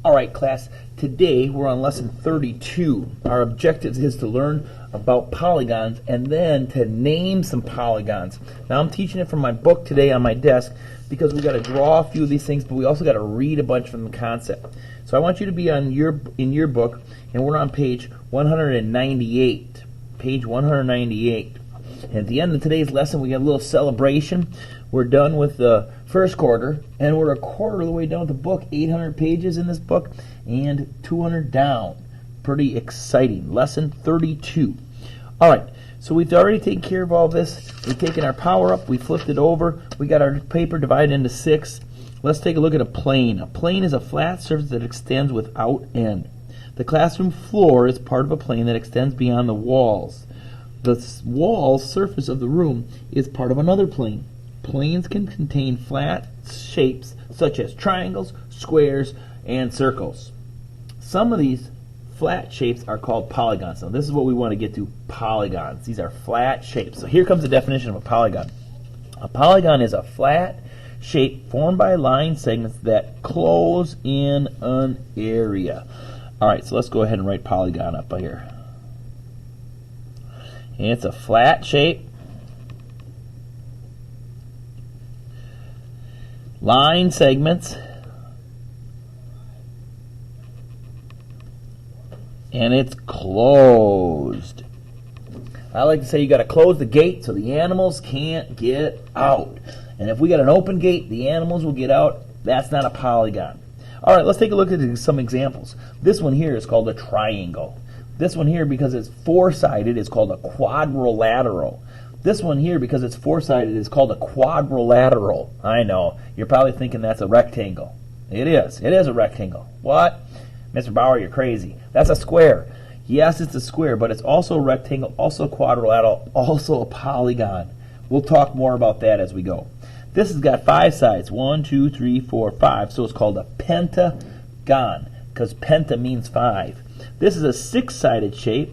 Alright class, today we're on lesson 32. Our objective is to learn about polygons and then to name some polygons. Now I'm teaching it from my book today on my desk because we got to draw a few of these things, but we also got to read a bunch from the concept. So I want you to be in your book, and we're on page 198. Page 198. And at the end of today's lesson we got a little celebration. We're done with the first quarter, and we're a quarter of the way down with the book. 800 pages in this book, and 200 down. Pretty exciting. Lesson 32. All right, so we've already taken care of all this. We've taken our power up, we flipped it over, we got our paper divided into 6. Let's take a look at a plane. A plane is a flat surface that extends without end. The classroom floor is part of a plane that extends beyond the walls. The wall surface of the room is part of another plane. Planes can contain flat shapes such as triangles, squares, and circles. Some of these flat shapes are called polygons. Now this is what we want to get to, polygons. These are flat shapes. So here comes the definition of a polygon. A polygon is a flat shape formed by line segments that close in an area. Alright, so let's go ahead and write polygon up here. And it's a flat shape, line segments, and it's closed. I like to say you got to close the gate so the animals can't get out. And if we got an open gate, the animals will get out. That's not a polygon. All right, let's take a look at some examples. This one here is called a triangle. This one here, because it's four-sided, is called a quadrilateral. This one here, because it's four-sided, is called a quadrilateral. I know. You're probably thinking that's a rectangle. It is. It is a rectangle. What? Mr. Bauer, you're crazy. That's a square. Yes, it's a square, but it's also a rectangle, also quadrilateral, also a polygon. We'll talk more about that as we go. This has got 5 sides. 1, 2, 3, 4, 5. So it's called a pentagon, because penta means 5. This is a 6-sided shape,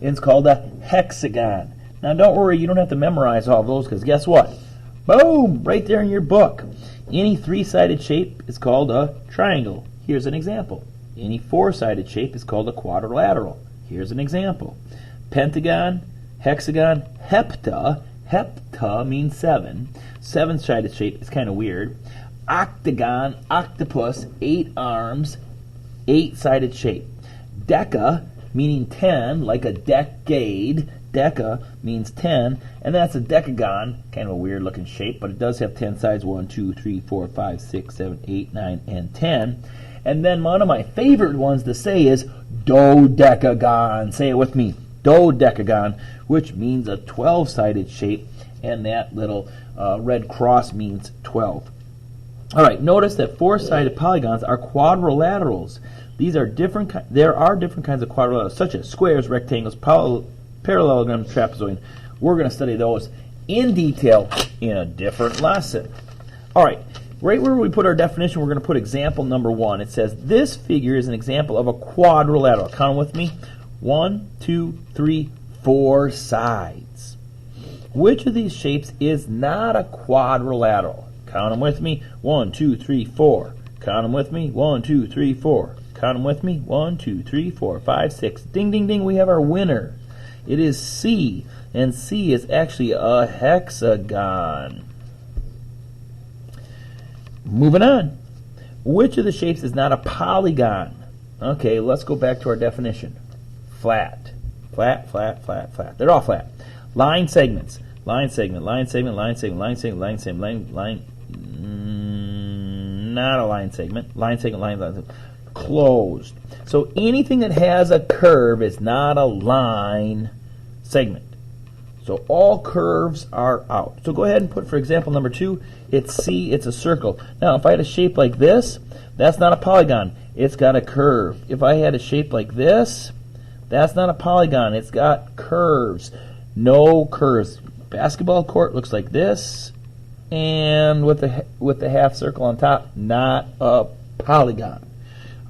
and it's called a hexagon. Now don't worry, you don't have to memorize all of those, because guess what? Boom! Right there in your book. Any 3-sided shape is called a triangle. Here's an example. Any 4-sided shape is called a quadrilateral. Here's an example. Pentagon, hexagon, hepta. Hepta means 7. 7-sided shape is kind of weird. Octagon, octopus, 8 arms, 8-sided shape. Deca, meaning 10, like a decade. Deca means 10, and that's a decagon, kind of a weird looking shape, but it does have 10 sides. 1, 2, 3, 4, 5, 6, 7, 8, 9, and 10. And then one of my favorite ones to say is dodecagon. Say it with me. Dodecagon, which means a 12-sided shape, and that little red cross means 12. All right, notice that 4-sided polygons are quadrilaterals. These are different. There are different kinds of quadrilaterals, such as squares, rectangles, parallelograms, trapezoid. We're going to study those in detail in a different lesson. All right, right where we put our definition, we're going to put example number 1. It says this figure is an example of a quadrilateral. Count with me. 1, 2, 3, 4 sides. Which of these shapes is not a quadrilateral? Count them with me. 1, 2, 3, 4. Count them with me. 1, 2, 3, 4. Count them with me. 1, 2, 3, 4, 5, 6. Ding, ding, ding. We have our winner. It is C, and C is actually a hexagon. Moving on. Which of the shapes is not a polygon? Okay, let's go back to our definition. Flat. Flat, flat, flat, flat. They're all flat. Line segments. Line segment, line segment, line segment, line segment, line segment, line. Not a line segment. Line segment, line segment. Closed. So anything that has a curve is not a line segment. So all curves are out. So go ahead and put, for example, number 2, it's C, it's a circle. Now, if I had a shape like this, that's not a polygon. It's got a curve. If I had a shape like this, that's not a polygon. It's got curves. No curves. Basketball court looks like this, and with the half circle on top, not a polygon.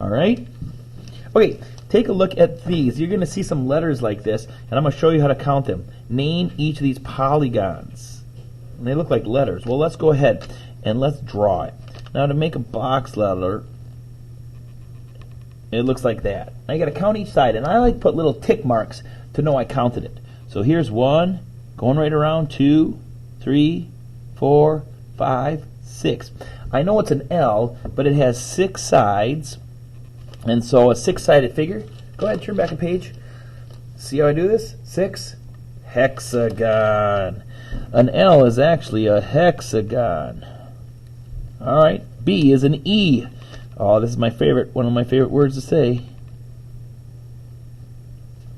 All right? Okay, take a look at these. You're going to see some letters like this, and I'm going to show you how to count them. Name each of these polygons. And they look like letters. Well, let's go ahead and let's draw it. Now, to make a box letter, it looks like that. Now you got to count each side, and I like to put little tick marks to know I counted it. So here's 1, going right around, 2, 3, 4, 5, 6. I know it's an L, but it has 6 sides, and so a 6-sided figure. Go ahead, turn back a page. See how I do this? 6, hexagon. An L is actually a hexagon. All right, B is an E. Oh, this is my favorite, one of my favorite words to say.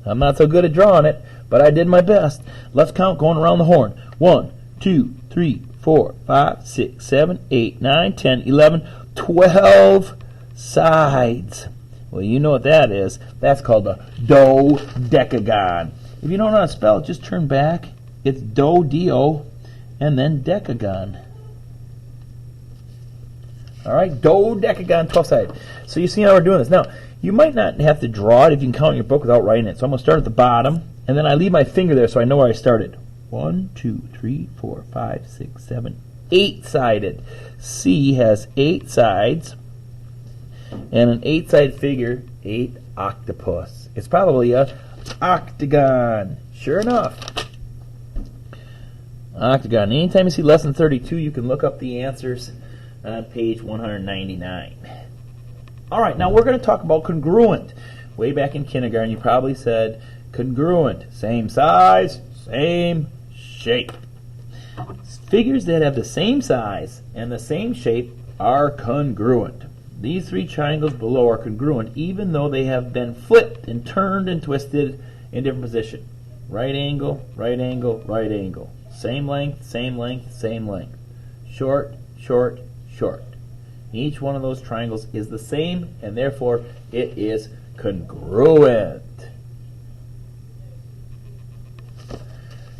I'm not so good at drawing it, but I did my best. Let's count going around the horn. 1, 2, 3, 4, 5, 6, 7, 8, 9, 10, 11, 12 sides. Well, you know what that is. That's called a dodecagon. If you don't know how to spell it, just turn back. It's do, and then decagon. All right, dodecagon, 12 sided. So you see how we're doing this. Now, you might not have to draw it if you can count in your book without writing it. So I'm going to start at the bottom, and then I leave my finger there so I know where I started. 1, 2, 3, 4, 5, 6, 7, 8-sided. C has 8 sides, and an 8-sided figure, 8 octopus. It's probably a octagon. Sure enough. Octagon. Anytime you see less than 32, you can look up the answers on page 199. All right, now we're going to talk about congruent. Way back in kindergarten, you probably said congruent. Same size, same shape. Figures that have the same size and the same shape are congruent. These 3 triangles below are congruent even though they have been flipped and turned and twisted in different position. Right angle, right angle, right angle. Same length, same length, same length. Short, short, short. Each one of those triangles is the same, and therefore it is congruent.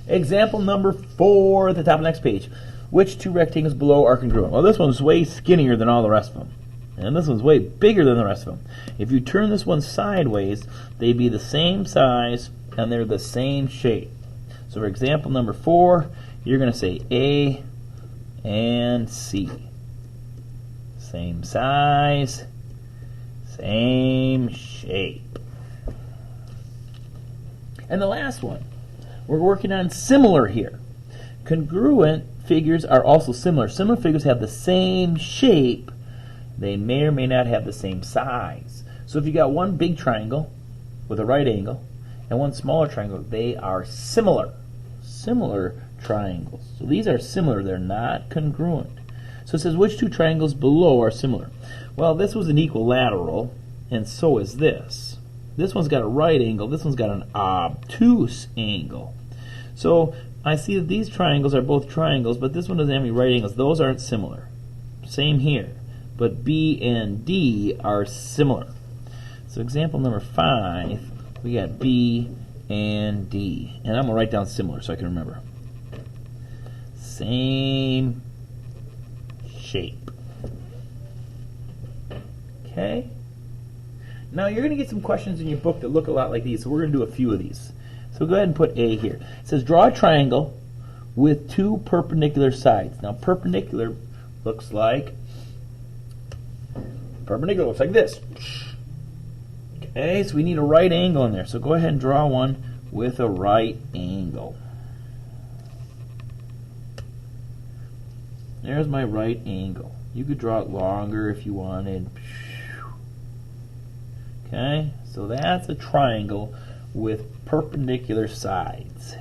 Example number 4 at the top of the next page. Which 2 rectangles below are congruent? Well, this one's way skinnier than all the rest of them. And this one's way bigger than the rest of them. If you turn this one sideways, they'd be the same size, and they're the same shape. So for example number 4, you're going to say A and C. Same size, same shape. And the last one, we're working on similar here. Congruent figures are also similar. Similar figures have the same shape. They may or may not have the same size. So if you got one big triangle with a right angle and one smaller triangle, they are similar. Similar triangles. So these are similar. They're not congruent. So it says, which 2 triangles below are similar? Well, this was an equilateral, and so is this. This one's got a right angle. This one's got an obtuse angle. So I see that these triangles are both triangles, but this one doesn't have any right angles. Those aren't similar. Same here. But B and D are similar. So example number 5, we got B and D. And I'm going to write down similar so I can remember. Same shape. Okay? Now you're going to get some questions in your book that look a lot like these, so we're going to do a few of these. So go ahead and put A here. It says draw a triangle with 2 perpendicular sides. Now perpendicular looks like this. Okay, so we need a right angle in there. So go ahead and draw one with a right angle. There's my right angle. You could draw it longer if you wanted. Okay, so that's a triangle with perpendicular sides.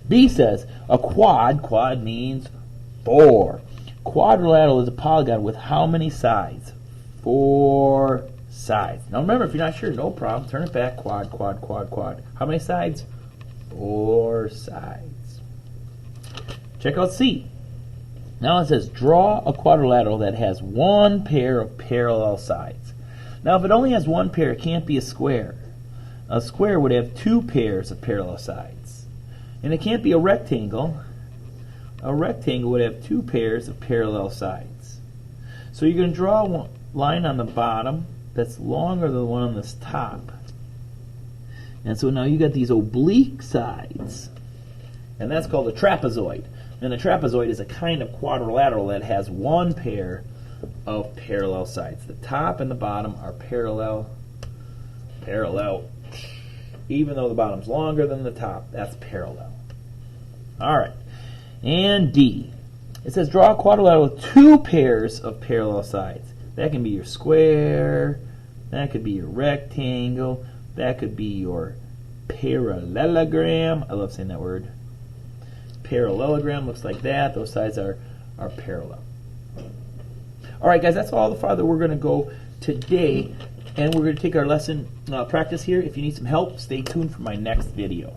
B says a quad means 4. Quadrilateral is a polygon with how many sides? 4 sides. Now remember, if you're not sure, no problem. Turn it back. Quad. How many sides? 4 sides. Check out C. Now it says draw a quadrilateral that has 1 pair of parallel sides. Now if it only has 1 pair, it can't be a square. A square would have 2 pairs of parallel sides. And it can't be a rectangle. A rectangle would have 2 pairs of parallel sides. So you're going to draw one line on the bottom that's longer than the one on this top. And so now you got these oblique sides. And that's called a trapezoid. And a trapezoid is a kind of quadrilateral that has 1 pair of parallel sides. The top and the bottom are parallel Parallel. Even though the bottom's longer than the top, that's parallel. All right. And D. It says draw a quadrilateral with two pairs of parallel sides. That can be your square, that could be your rectangle, that could be your parallelogram. I love saying that word. Parallelogram looks like that. Those sides are parallel. All right, guys, that's all the farther we're going to go today. And we're going to take our lesson practice here. If you need some help, stay tuned for my next video.